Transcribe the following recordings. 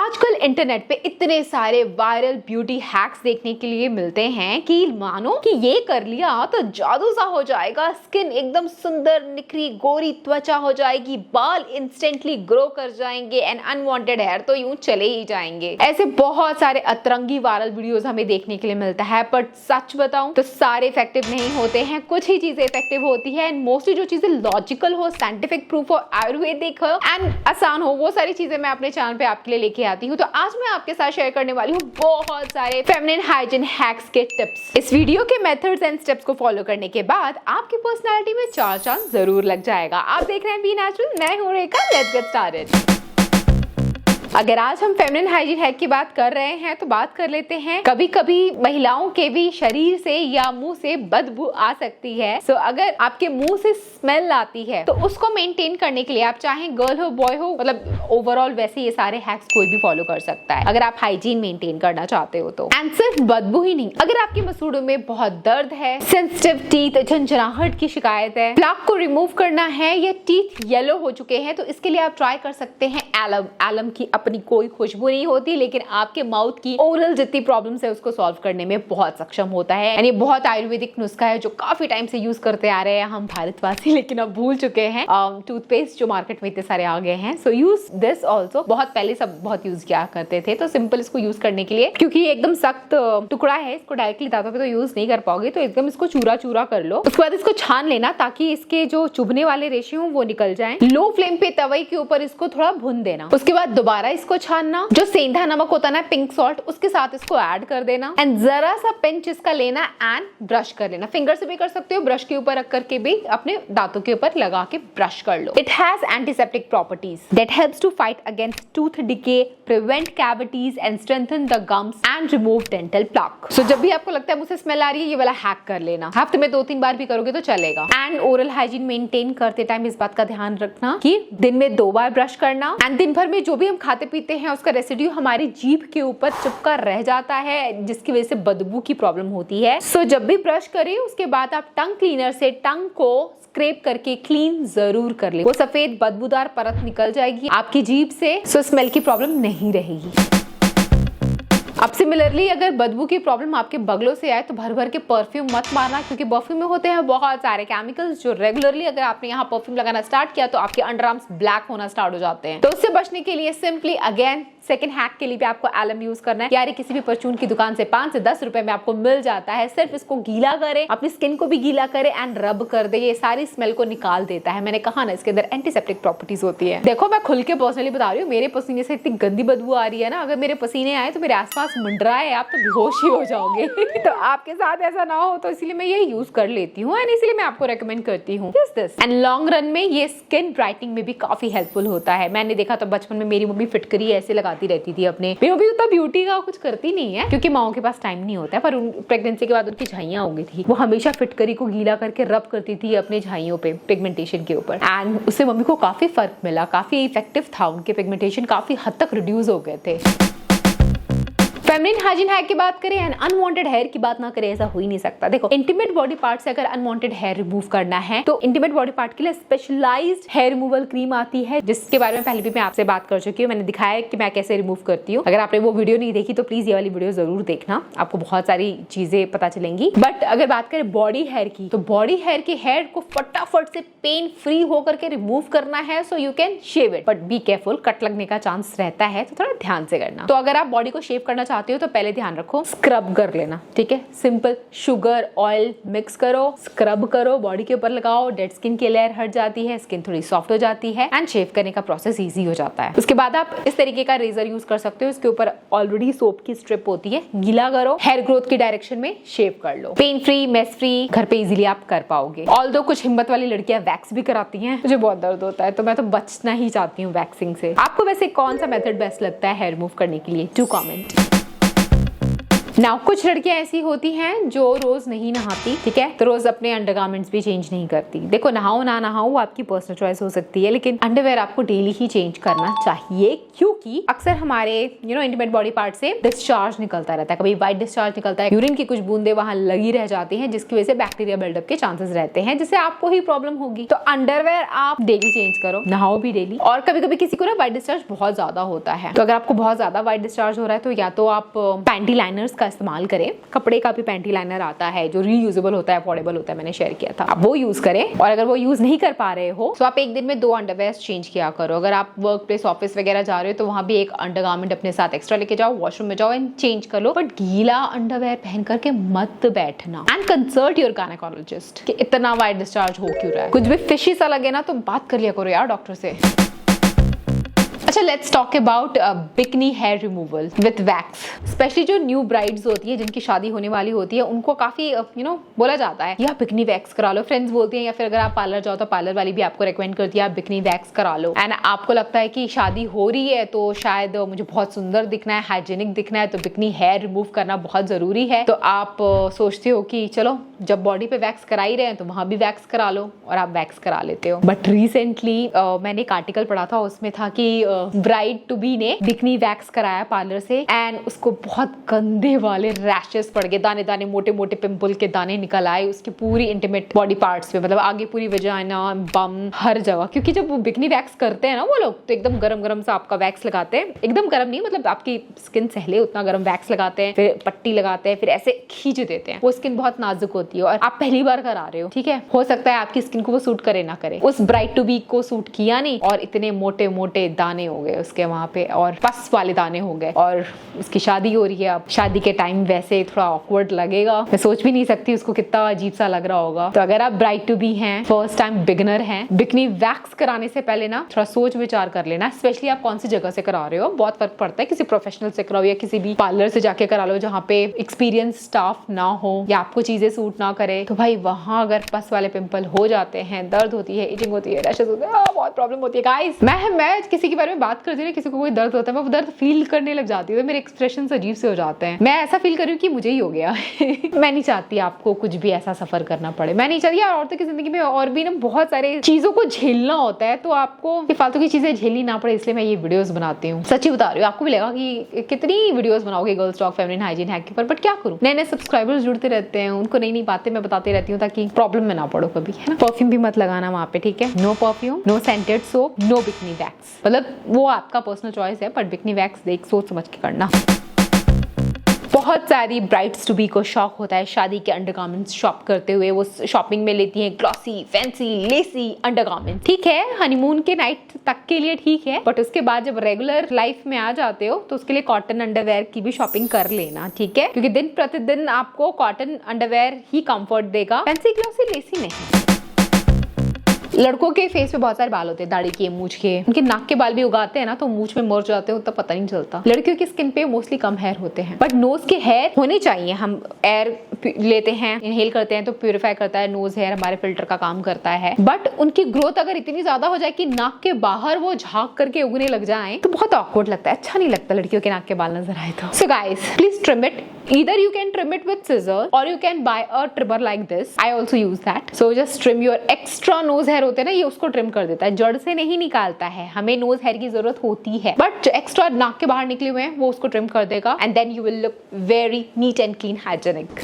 आजकल इंटरनेट पे इतने सारे वायरल ब्यूटी हैक्स देखने के लिए मिलते हैं कि मानो कि ये कर लिया तो जादू सा हो जाएगा, स्किन एकदम सुंदर निखरी गोरी त्वचा हो जाएगी, बाल इंस्टेंटली ग्रो कर जाएंगे एंड अनवांटेड हेयर तो यूं चले ही जाएंगे। ऐसे बहुत सारे अतरंगी वायरल वीडियोस हमें देखने के लिए मिलता है, बट सच बताऊं तो सारे इफेक्टिव नहीं होते हैं, कुछ ही चीजें इफेक्टिव होती है एंड मोस्टली जो चीजें लॉजिकल हो, साइंटिफिक प्रूफ हो, आयुर्वेदिक हो एंड आसान हो, वो सारी चीजें मैं अपने चैनल पे आपके लिए लेके आती हूँ। तो आज मैं आपके साथ शेयर करने वाली हूँ बहुत सारे फेमिनिन हाइजीन हैक्स के टिप्स। इस वीडियो के मेथड्स एंड स्टेप्स को फॉलो करने के बाद आपकी पर्सनालिटी में चार चांद जरूर लग जाएगा। आप देख रहे हैं बी नेचुरल, मैं हूँ रेखा, लेट्स गेट स्टार्टेड। अगर आज हम फेमिनिन हाइजीन हैक की बात कर रहे हैं तो बात कर लेते हैं, कभी कभी महिलाओं के भी शरीर से या मुंह से बदबू आ सकती है। सो अगर आपके मुंह से स्मेल आती है तो उसको मेंटेन करने के लिए आप चाहे गर्ल हो बॉय हो, मतलब ओवरऑल वैसे ये सारे हैक्स कोई भी फॉलो कर सकता है अगर आप हाइजीन मेंटेन करना चाहते हो तो। एंड सिर्फ बदबू ही नहीं, अगर आपके मसूड़ों में बहुत दर्द है, सेंसिटिव टीथ, झंझनाहट की शिकायत है, प्लाक को रिमूव करना है या टीथ येलो हो चुके हैं तो इसके लिए आप ट्राई कर सकते हैं एलम। एलम की अपनी कोई खुशबू नहीं होती लेकिन आपके माउथ की ओरल जितनी प्रॉब्लम्स है उसको सॉल्व करने में बहुत सक्षम होता है। यानी बहुत आयुर्वेदिक नुस्खा है जो काफी टाइम से यूज करते आ रहे हैं हम भारतवासी, लेकिन अब भूल चुके हैं। टूथपेस्ट जो मार्केट में इतने सारे आ गए हैं, सो यूज दिस ऑल्सो। बहुत पहले सब बहुत यूज किया करते थे, तो सिंपल इसको यूज करने के लिए, क्योंकि एकदम सख्त टुकड़ा है, इसको डायरेक्टली दांतों पे तो यूज नहीं कर पाओगे, तो एकदम इसको चूरा चूरा कर लो। उसके बाद इसको छान लेना ताकि इसके जो चुभने वाले रेशे हो वो निकल जाए। लो फ्लेम पे तवे के ऊपर इसको थोड़ा भून देना। उसके बाद दोबारा इसको छानना, जो सेंधा नमक होता है ना, पिंक सॉल्ट, उसके साथ इसको ऐड कर देना एंड जरा सा पिंच इसका लेना एंड ब्रश कर लेना। फिंगर से भी कर सकते हो, ब्रश के ऊपर रख करके भी अपने दांतों के ऊपर लगा के ब्रश कर लो। It has antiseptic properties that helps to fight against tooth decay, prevent cavities and strengthen the gums and remove dental plaque. So जब भी आपको लगता है मुझसे स्मेल आ रही है, ये वाला हैक कर लेना। हफ्ते में 2-3 बार भी करोगे तो चलेगा। एंड ओरल हाइजीन मेंटेन करते टाइम इस बात का ध्यान रखना कि दिन में 2 बार ब्रश करना एंड दिन भर में जो भी हम खाते पीते हैं उसका रेसिड्यू हमारी जीभ के ऊपर चिपका रह जाता है, जिसकी वजह से बदबू की प्रॉब्लम होती है। सो जब भी ब्रश करें उसके बाद आप टंग क्लीनर से टंग को स्क्रैप करके क्लीन जरूर कर ले, वो सफेद बदबूदार परत निकल जाएगी आपकी जीभ से, सो स्मेल की प्रॉब्लम नहीं रहेगी। अब सिमिलरली अगर बदबू की प्रॉब्लम आपके बगलों से आए तो भर भर के परफ्यूम मत मारना, क्योंकि परफ्यूम में होते हैं बहुत सारे केमिकल्स जो रेगुलरली अगर आपने यहाँ परफ्यूम लगाना स्टार्ट किया तो आपके अंडरआर्म्स ब्लैक होना स्टार्ट हो जाते हैं। तो उससे बचने के लिए सिंपली अगेन सेकंड हैक के लिए भी आपको एलम यूज करना है। यार किसी भी परचून की दुकान से 5 से 10 रुपए में आपको मिल जाता है। सिर्फ इसको गीला करें, अपनी स्किन को भी गीला करें एंड रब कर दे, ये सारी स्मेल को निकाल देता है। मैंने कहा ना इसके अंदर एंटीसेप्टिक प्रॉपर्टीज होती है। देखो मैं खुल के पर्सनली बता रही हूँ, मेरे पसीने से इतनी गंदी बदबू आ रही है ना, अगर मेरे पसीने आए तो मेरे आसपास मंडराए आप तो बेहोश ही हो जाओगे। तो आपके साथ ऐसा ना हो तो इसलिए मैं ये यूज कर लेती हूँ एंड इसलिए मैं आपको रेकमेंड करती हूँ दिस। एंड लॉन्ग रन में ये स्किन ब्राइटनिंग में भी काफी हेल्पफुल होता है। मैंने देखा तो बचपन में मेरी मम्मी फिटकरी ऐसे लगाती रहती थी अपने, मेरी मम्मी उतना ब्यूटी का कुछ करती नहीं है क्योंकि माओ के पास टाइम नहीं होता है, पर प्रेगनेंसी के बाद उनकी झाइयां हो गई थी, वो हमेशा फिटकरी को गीला करके रब करती थी अपने झाइयों पे पिगमेंटेशन के ऊपर एंड उससे मम्मी को काफी फर्क मिला, काफी इफेक्टिव था, उनके पिगमेंटेशन काफी हद तक रिड्यूस हो गए थे। फेमिनिन हाइजीन हैक की बात करें एंड अनवांटेड हेयर की बात ना करें, ऐसा हो ही नहीं सकता। देखो इंटीमेट बॉडी पार्ट से अगर अनवांटेड हेयर रिमूव करना है तो इंटीमेट बॉडी पार्ट के लिए स्पेशलाइज्ड हेयर रिमूवल क्रीम आती है, जिसके बारे में पहले भी मैं आपसे बात कर चुकी हूँ। मैंने दिखाया कि मैं कैसे रिमूव करती हूँ। अगर आपने वो वीडियो नहीं देखी तो प्लीज ये वाली वीडियो जरूर देखना, आपको बहुत सारी चीजें पता चलेंगी। बट अगर बात करें बॉडी हेयर की, तो बॉडी हेयर के हेयर को फटाफट से पेन फ्री होकर के रिमूव करना है, so you can shave it, but be careful, cut लगने का चांस रहता है तो थोड़ा ध्यान से करना। तो अगर आप बॉडी को शेव करना चाहते हो तो पहले ध्यान रखो स्क्रब कर लेना, ठीक है। सिंपल शुगर ऑयल मिक्स करो, स्क्रब करो, बॉडी के ऊपर लगाओ, डेड स्किन की लेयर हट जाती है, स्किन थोड़ी सॉफ्ट हो जाती है एंड शेव करने का प्रोसेस इजी हो जाता है। उसके बाद आप इस तरीके का रेजर यूज कर सकते हो, इसके ऊपर ऑलरेडी सोप की स्ट्रिप होती है, गीला करो, हेयर ग्रोथ की डायरेक्शन में शेव कर लो। पेन फ्री, मेस फ्री, घर पे इजीली आप कर पाओगे। ऑल्दो कुछ हिम्मत वाली लड़कियां वैक्स भी कराती हैं, मुझे बहुत दर्द होता है तो मैं तो बचना ही चाहती हूँ वैक्सिंग से। आपको वैसे कौन सा मेथड बेस्ट लगता है हेयर रिमूव करने के लिए? To comment. नाउ कुछ लड़कियां ऐसी होती हैं जो रोज नहीं नहाती, ठीक है, तो रोज अपने अंडरगारमेंट्स भी चेंज नहीं करती। देखो नहाओ ना नहाओ वो आपकी पर्सनल चॉइस हो सकती है, लेकिन अंडरवेयर आपको डेली ही चेंज करना चाहिए, क्योंकि अक्सर हमारे इंटीमेट बॉडी पार्ट से डिस्चार्ज निकलता रहता है। कभी व्हाइट डिस्चार्ज निकलता है, यूरिन की कुछ बूंदे वहां लगी रह जाती हैं, जिसकी वजह से बैक्टीरिया बिल्डअप के चांसेस रहते हैं, जिससे आपको ही प्रॉब्लम होगी। तो अंडरवेयर आप डेली चेंज करो, नहाओ भी डेली। और कभी कभी किसी को ना व्हाइट डिस्चार्ज बहुत ज्यादा होता है, तो अगर आपको बहुत ज्यादा व्हाइट डिस्चार्ज हो रहा है तो या तो आप पैंटी लाइनर्स का इस्तेमाल करें। कपड़े का भी पैंटी लाइनर आता है जो रीयूजेबल होता है, अफोर्डेबल होता है, मैंने शेयर किया था, आप वो यूज करें। और अगर वो यूज नहीं कर पा रहे हो तो आप एक दिन में 2 अंडरवेयर चेंज किया करो। अगर आप वर्क प्लेस ऑफिस वगैरह जा रहे हो तो वहां भी एक अंडरगारमेंट अपने साथ एक्स्ट्रा लेके जाओ, वॉशरूम में जाओ एंड चेंज कर लो, बट गीला अंडरवेयर पहन करके मत बैठना। एंड कंसल्ट योर गायनेकोलॉजिस्ट कि इतना व्हाइट डिस्चार्ज हो क्यों रहा है। कुछ भी फिशी सा लगे ना तो बात कर लिया करो यार डॉक्टर से। अच्छा, let's talk about bikini hair removal with wax. Specially जो न्यू ब्राइड्स होती है, जिनकी शादी होने वाली होती है, उनको काफी बोला जाता है या बिकनी वैक्स करा लो, फ्रेंड्स बोलती हैं, या फिर अगर आप पार्लर जाओ तो पार्लर वाली भी आपको रेकमेंड करती है आप बिकनी वैक्स करा लो। एंड आपको लगता है कि शादी हो रही है तो शायद मुझे बहुत सुंदर दिखना है, हाइजीनिक दिखना है, तो बिकनी हेयर रिमूव करना बहुत जरूरी है। तो आप सोचते हो कि चलो जब बॉडी पे वैक्स करा ही रहे हैं तो वहां भी वैक्स करा लो, और आप वैक्स करा लेते हो। बट रिसेंटली मैंने एक आर्टिकल पढ़ा था, उसमें था कि ब्राइड टू बी ने बिकनी वैक्स कराया पार्लर से एंड उसको बहुत गंदे वाले रैशेस पड़ गए, दाने दाने मोटे मोटे पिंपल के दाने निकल आए उसकी पूरी इंटीमेट बॉडी पार्ट्स पे, मतलब आगे पूरी वजाइना, बम, हर जगह। क्योंकि जब वो बिकनी वैक्स करते हैं ना वो लोग, तो एकदम गरम गरम सा आपका वैक्स लगाते हैं, एकदम गरम नहीं, मतलब आपकी स्किन सहले उतना गरम वैक्स लगाते हैं, फिर पट्टी लगाते हैं, फिर ऐसे खींच देते हैं। वो स्किन बहुत नाजुक होती है और आप पहली बार करा रहे हो, ठीक है, हो सकता है आपकी स्किन को वो सूट करे ना करे। उस ब्राइड टू बी को सूट किया नहीं और इतने मोटे मोटे दाने हो गए उसके वहां पे, और पस वाले दाने हो गए, और उसकी शादी हो रही है। अब शादी के टाइम वैसे थोड़ा ऑकवर्ड लगेगा, मैं सोच भी नहीं सकती उसको कितना अजीब सा लग रहा होगा। तो अगर आप ब्राइड टू बी हैं, फर्स्ट टाइम बिगनर हैं, बिकनी वैक्स कराने से पहले ना थोड़ा सोच विचार कर लेना, स्पेशली आप कौन सी जगह से करा रहे हो। बहुत फर्क पड़ता है, किसी प्रोफेशनल से कराओ या किसी भी पार्लर से जाके करा लो जहाँ पे एक्सपीरियंस स्टाफ ना हो या आपको चीजें सूट ना करे। तो भाई वहां अगर पस वाले पिंपल हो जाते हैं, दर्द होती है, इचिंग होती है, रैशेस होते हैं, बहुत प्रॉब्लम होती है गाइस। मैं किसी के बारे में बात करती हूँ, किसी को कोई दर्द होता है, मैं वो दर्द फील करने लग जाती हूँ, तो मेरे एक्सप्रेशन अजीब से हो जाते हैं। मैं ऐसा फील कर रही हूँ कि मुझे ही हो गया मैं नहीं चाहती आपको कुछ भी ऐसा सफर करना पड़े, मैं नहीं चाहती यार। औरतों की जिंदगी में और भी ना बहुत सारे चीजों को झेलना होता है, तो आपको ये फालतू की चीजें झेलनी ना पड़े, इसलिए मैं ये वीडियोस बनाती हूँ। सच्ची बता रही हूँ, आपको भी लगा कि कितनी वीडियोस बनाओगे girls talk, feminine hygiene hack के ऊपर, बट क्या करूँ, नए नए सब्सक्राइबर्स जुड़ते रहते हैं, उनको नई नई बातें मैं बताती रहती हूँ ताकि प्रॉब्लम में ना पड़ो कभी, है ना। परफ्यूम भी मत लगाना वहाँ पे, ठीक है, no perfume, no scented soap, no bikini wax, मतलब वो आपका पर्सनल चॉइस है, बट बिकनी वैक्स देख सोच समझ के करना। बहुत सारी ब्राइड्स टू बी को शौक होता है शादी के अंडरगारमेंट्स शॉप करते हुए, वो शॉपिंग में लेती हैं ग्लॉसी, फैंसी, लेसी अंडरगारमेंट। ठीक है, हनीमून के नाइट तक के लिए ठीक है, बट उसके बाद जब रेगुलर लाइफ में आ जाते हो तो उसके लिए कॉटन अंडरवेयर की भी शॉपिंग कर लेना, ठीक है, क्योंकि दिन प्रतिदिन आपको कॉटन अंडरवेयर ही कंफर्ट देगा, फैंसी ग्लॉसी लेसी नहीं। लड़कों के फेस पे बहुत सारे बाल होते हैं, दाढ़ी के, मूंछ के, उनके नाक के बाल भी उगाते हैं ना तो मूंछ में मर जाते हो, तब पता नहीं चलता। लड़कियों की स्किन पे मोस्टली कम हेयर होते हैं, बट नोज के हेयर होने चाहिए। हम एयर लेते हैं, इनहेल करते हैं तो प्यूरिफाई करता है, नोज हेयर हमारे फिल्टर का काम करता है, बट उनकी ग्रोथ अगर इतनी ज्यादा हो जाए कि नाक के बाहर वो झाँक करके उगने लग जाए तो बहुत ऑकवर्ड लगता है, अच्छा नहीं लगता लड़कियों के नाक के बाल नजर आए तो। So guys, please trim it, either you can trim it with scissors or you can buy a trimmer like this. I also use that. So just trim your extra nose hair होते हैं ना, ये उसको trim कर देता है, जड़ से नहीं निकालता है। हमें नोज हेयर की जरूरत होती है, बट जो एक्स्ट्रा नाक के बाहर निकले हुए हैं वो उसको ट्रिम कर देगा, and then you will look very neat and clean, hygienic.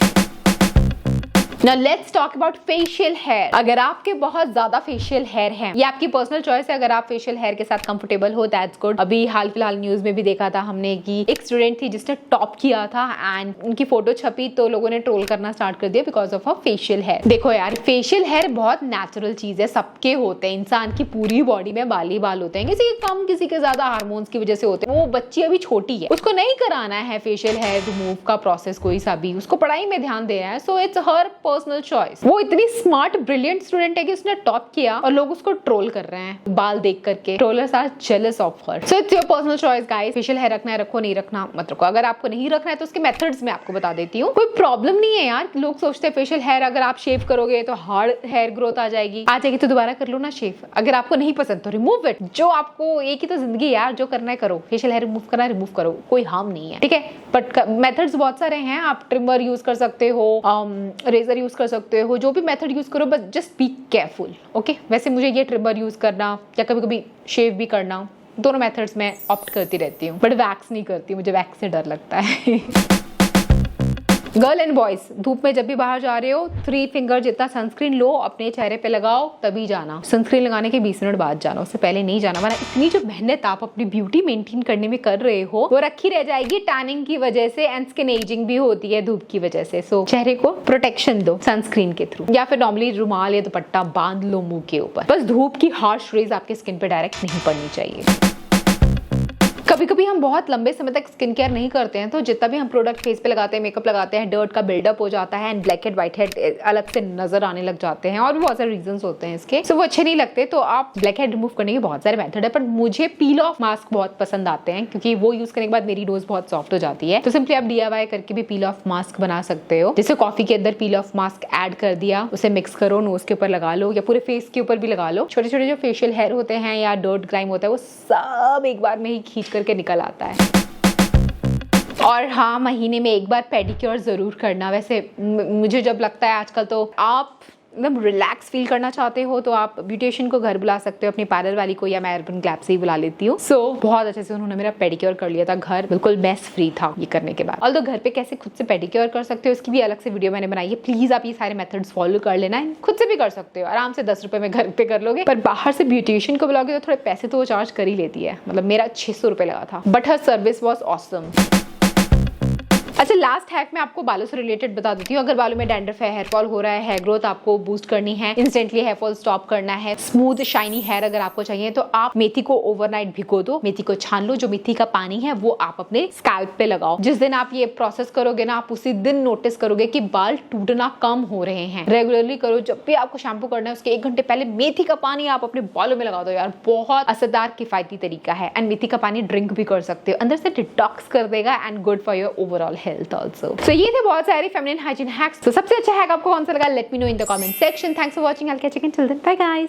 Now let's talk about facial hair. अगर आपके बहुत ज्यादा फेशियल हेयर है, ये आपकी पर्सनल चॉइस है, अगर आप फेशियल हेयर के साथ कंफर्टेबल हो दैट्स गुड। अभी हाल फिलहाल न्यूज में भी देखा था हमने कि एक स्टूडेंट थी जिसने टॉप किया था एंड उनकी फोटो छपी तो लोगों ने ट्रोल करना स्टार्ट कर दिया because of a facial hair. देखो यार, फेशियल हेयर बहुत नेचुरल चीज है, सबके होते हैं, इंसान की पूरी बॉडी में बाल ही बाल होते हैं, किसी के कम किसी के ज्यादा हार्मोन्स की वजह से होते हैं। वो बच्ची अभी छोटी है, उसको नहीं कराना है फेशियल हेयर रिमूव का प्रोसेस कोई सा भी, उसको पढ़ाई में ध्यान देना है। So it's her personal choice. वो इतनी स्मार्ट ब्रिलियंट स्टूडेंट है कि उसने टॉप किया और लोग उसको ट्रोल कर रहे हैं बाल देख करके। Trollers are jealous of her. So it's your personal choice guys. Facial hair रखना है रखो, नहीं रखना मत रखो। अगर आपको नहीं रखना है तो उसके मेथड्स मैं आपको बता देती हूँ। कोई प्रॉब्लम नहीं है यार। लोग सोचते हैं फेशियल हेयर अगर आप शेव करोगे तो हार्ड हेयर ग्रोथ आ जाएगी तो दोबारा कर लो ना शेव। अगर आपको नहीं पसंद तो रिमूव इट। जो आपको एक ही तो जिंदगी यार, जो करना है करो। फेशियल हेयर रिमूव करना है रिमूव करो, कोई हार्म नहीं है, ठीक है। बट मेथड्स बहुत सारे हैं। आप ट्रिमर यूज कर सकते हो, रेजर यूज कर सकते हो, जो भी मेथड यूज करो, बस जस्ट बी केयरफुल, ओके। वैसे मुझे ये ट्रिमर यूज करना या कभी कभी शेव भी करना, दोनों मेथड्स में ऑप्ट करती रहती हूँ। बट वैक्स नहीं करती, मुझे वैक्स से डर लगता है। गर्ल एंड बॉयज, धूप में जब भी बाहर जा रहे हो 3 फिंगर जितना सनस्क्रीन लो, अपने चेहरे पे लगाओ, तभी जाना। सनस्क्रीन लगाने के 20 मिनट बाद जाना, उससे पहले नहीं जाना, वरना इतनी जो मेहनत आप अपनी ब्यूटी मेंटेन करने में कर रहे हो वो रखी रह जाएगी टैनिंग की वजह से, एंड स्किन एजिंग भी होती है धूप की वजह से। सो चेहरे को प्रोटेक्शन दो सनस्क्रीन के थ्रू, या फिर नॉर्मली रुमाल या दुपट्टा बांध लो मुंह के ऊपर। बस धूप की हार्श रेज आपके स्किन पे डायरेक्ट नहीं पड़नी चाहिए। कभी कभी हम बहुत लंबे समय तक स्किन केयर नहीं करते हैं, तो जितना भी हम प्रोडक्ट फेस पे लगाते हैं, मेकअप लगाते हैं, डर्ट का बिल्डअप हो जाता है and black head white head अलग से नजर आने लग जाते हैं, और भी बहुत सारे रीजंस होते हैं इसके। सो वो अच्छे नहीं लगते। तो आप ब्लैक हेड रिमूव करने के बहुत सारे मेथड है, पर मुझे पील ऑफ मास्क बहुत पसंद आते हैं, क्योंकि वो यूज करने के बाद मेरी नोज बहुत सॉफ्ट हो जाती है। तो सिंपली आप DIY करके भी पील ऑफ मास्क बना सकते हो। जैसे कॉफी के अंदर पील ऑफ मास्क ऐड कर दिया, उसे मिक्स करो, नोज के ऊपर लगा लो या पूरे फेस के ऊपर भी लगा लो। छोटे छोटे जो फेशियल हेयर होते हैं या डर्ट ग्राइम होता है वो सब एक बार में ही खींच करके निकल आता है। और हाँ, महीने में एक बार पेडिक्योर जरूर करना। वैसे मुझे जब लगता है आजकल तो आप एकदम रिलैक्स फील करना चाहते हो तो आप ब्यूटिशियन को घर बुला सकते हो, अपनी पार्लर वाली को, या मैं अर्बन ग्लैब से ही बुला लेती हूँ। सो बहुत अच्छे से उन्होंने मेरा पेडिक्योर कर लिया था घर, बिल्कुल मेस फ्री था ये करने के बाद। ऑल्दो घर पे कैसे खुद से पेडिक्योर कर सकते हो इसकी भी अलग से वीडियो मैंने बनाई है, प्लीज आप ये सारे मेथड्स फॉलो कर लेना। खुद से भी कर सकते हो आराम से, 10 रुपए में घर पे कर लोगे। पर बाहर से ब्यूटिशियन को बुलाओगे तो थोड़े पैसे तो वो चार्ज कर ही लेती है। मतलब मेरा 600 रुपए लगा था, but her service was awesome. अच्छा, लास्ट हैक मैं आपको बालों से रिलेटेड बता देती हूँ। अगर बालों में डैंड्रफ है, हेयर फॉल हो रहा है, हेयर ग्रोथ आपको बूस्ट करनी है, इंस्टेंटली हेयर फॉल स्टॉप करना है, स्मूथ शाइनी हेयर अगर आपको चाहिए, तो आप मेथी को ओवरनाइट भिगो दो, मेथी को छान लो, जो मेथी का पानी है वो आप अपने स्कैल्प पे लगाओ। जिस दिन आप ये प्रोसेस करोगे ना, आप उसी दिन नोटिस करोगे कि बाल टूटना कम हो रहे हैं। रेगुलरली करो। जब भी आपको शैम्पू करना है उसके 1 घंटे पहले मेथी का पानी आप अपने बालों में लगा दो यार, बहुत असरदार किफायती तरीका है। एंड मेथी का पानी ड्रिंक भी कर सकते हो, अंदर से डिटॉक्स कर देगा and good for your overall health also. So, ये थे बहुत सारे फेमिनिन हाइजीन हैक्स। तो सबसे अच्छा हैक आपको कौन सा लगा, let me know in the comment section. Thanks for watching, I will catch you again, till then bye guys.